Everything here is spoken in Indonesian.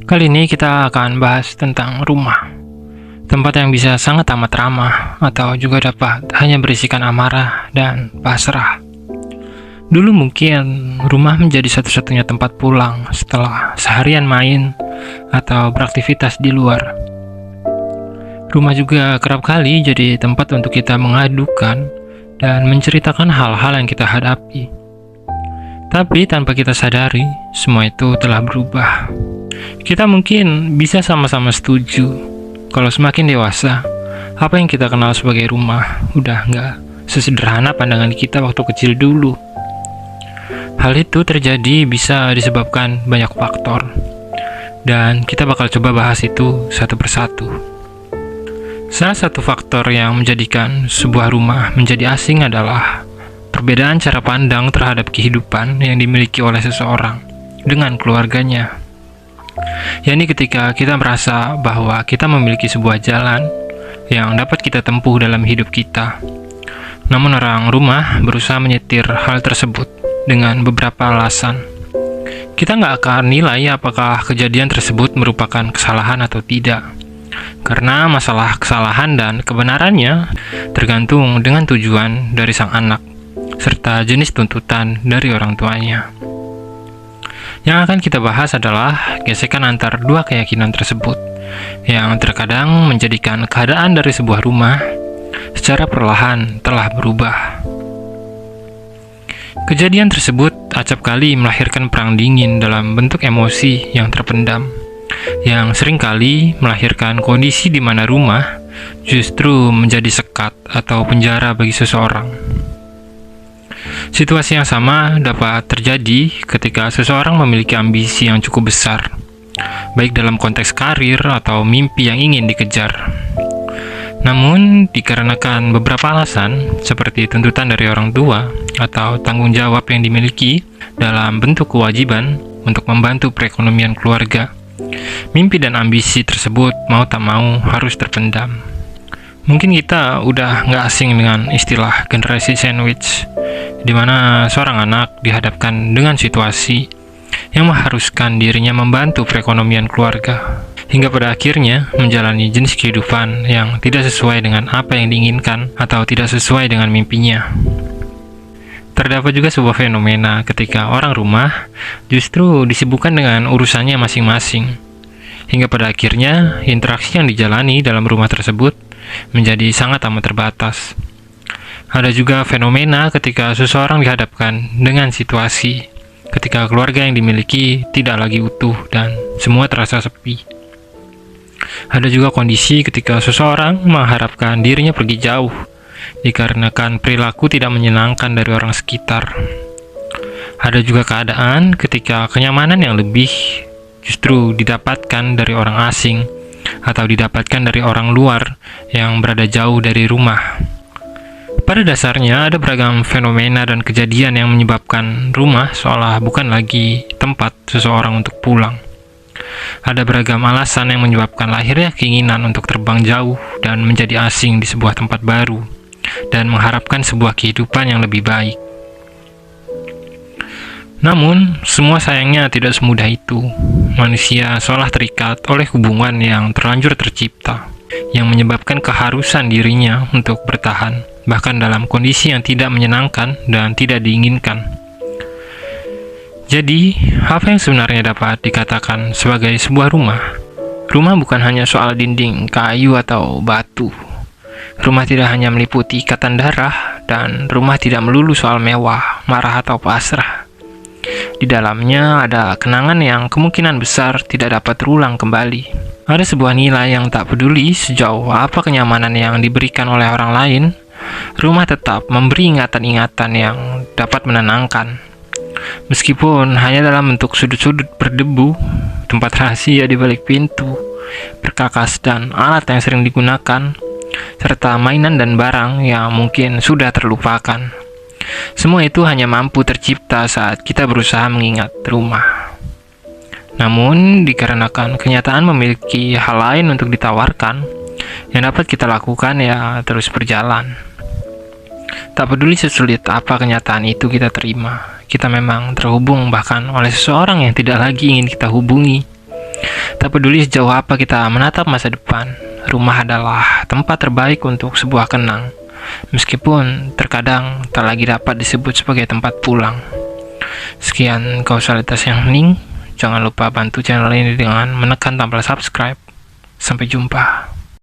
Kali ini kita akan bahas tentang rumah, tempat yang bisa sangat amat ramah atau juga dapat hanya berisikan amarah dan pasrah. Dulu mungkin rumah menjadi satu-satunya tempat pulang setelah seharian main atau beraktivitas di luar. Rumah juga kerap kali jadi tempat untuk kita mengadukan dan menceritakan hal-hal yang kita hadapi. Tapi tanpa kita sadari, semua itu telah berubah. Kita mungkin bisa sama-sama setuju kalau semakin dewasa, apa yang kita kenal sebagai rumah udah nggak sesederhana pandangan kita waktu kecil dulu. Hal itu terjadi bisa disebabkan banyak faktor, dan kita bakal coba bahas itu satu persatu. Salah satu faktor yang menjadikan sebuah rumah menjadi asing adalah perbedaan cara pandang terhadap kehidupan yang dimiliki oleh seseorang dengan keluarganya. Yakni ketika kita merasa bahwa kita memiliki sebuah jalan yang dapat kita tempuh dalam hidup kita. Namun orang rumah berusaha menyetir hal tersebut dengan beberapa alasan. Kita nggak akan nilai apakah kejadian tersebut merupakan kesalahan atau tidak. Karena masalah kesalahan dan kebenarannya tergantung dengan tujuan dari sang anak, serta jenis tuntutan dari orang tuanya. Yang akan kita bahas adalah gesekan antar dua keyakinan tersebut, yang terkadang menjadikan keadaan dari sebuah rumah secara perlahan telah berubah. Kejadian tersebut acap kali melahirkan perang dingin dalam bentuk emosi yang terpendam, yang seringkali melahirkan kondisi di mana rumah justru menjadi sekat atau penjara bagi seseorang. Situasi yang sama dapat terjadi ketika seseorang memiliki ambisi yang cukup besar, baik dalam konteks karir atau mimpi yang ingin dikejar. Namun, dikarenakan beberapa alasan, seperti tuntutan dari orang tua atau tanggung jawab yang dimiliki dalam bentuk kewajiban untuk membantu perekonomian keluarga, mimpi dan ambisi tersebut mau tak mau harus terpendam. Mungkin kita udah nggak asing dengan istilah generasi sandwich, di mana seorang anak dihadapkan dengan situasi yang mengharuskan dirinya membantu perekonomian keluarga, hingga pada akhirnya menjalani jenis kehidupan yang tidak sesuai dengan apa yang diinginkan atau tidak sesuai dengan mimpinya. Terdapat juga sebuah fenomena ketika orang rumah justru disibukkan dengan urusannya masing-masing, hingga pada akhirnya interaksi yang dijalani dalam rumah tersebut menjadi sangat amat terbatas. Ada juga fenomena ketika seseorang dihadapkan dengan situasi ketika keluarga yang dimiliki tidak lagi utuh dan semua terasa sepi. Ada juga kondisi ketika seseorang mengharapkan dirinya pergi jauh dikarenakan perilaku tidak menyenangkan dari orang sekitar. Ada juga keadaan ketika kenyamanan yang lebih justru didapatkan dari orang asing atau didapatkan dari orang luar yang berada jauh dari rumah. Pada dasarnya ada beragam fenomena dan kejadian yang menyebabkan rumah seolah bukan lagi tempat seseorang untuk pulang. Ada beragam alasan yang menyebabkan lahirnya keinginan untuk terbang jauh dan menjadi asing di sebuah tempat baru dan mengharapkan sebuah kehidupan yang lebih baik. Namun, semua sayangnya tidak semudah itu. Manusia seolah terikat oleh hubungan yang terlanjur tercipta, yang menyebabkan keharusan dirinya untuk bertahan, bahkan dalam kondisi yang tidak menyenangkan dan tidak diinginkan. Jadi, apa yang sebenarnya dapat dikatakan sebagai sebuah rumah? Rumah bukan hanya soal dinding, kayu, atau batu. Rumah tidak hanya meliputi ikatan darah, dan rumah tidak melulu soal mewah, marah, atau pasrah. Di dalamnya ada kenangan yang kemungkinan besar tidak dapat terulang kembali. Ada sebuah nilai yang tak peduli sejauh apa kenyamanan yang diberikan oleh orang lain, rumah tetap memberi ingatan-ingatan yang dapat menenangkan. Meskipun hanya dalam bentuk sudut-sudut berdebu, tempat rahasia di balik pintu, perkakas dan alat yang sering digunakan, serta mainan dan barang yang mungkin sudah terlupakan. Semua itu hanya mampu tercipta saat kita berusaha mengingat rumah. Namun, dikarenakan kenyataan memiliki hal lain untuk ditawarkan, yang dapat kita lakukan ya terus berjalan. Tak peduli sesulit apa kenyataan itu kita terima, kita memang terhubung bahkan oleh seseorang yang tidak lagi ingin kita hubungi. Tak peduli sejauh apa kita menatap masa depan, rumah adalah tempat terbaik untuk sebuah kenang. Meskipun terkadang tak lagi dapat disebut sebagai tempat pulang. Sekian kausalitas yang hening. Jangan lupa bantu channel ini dengan menekan tombol subscribe. Sampai jumpa.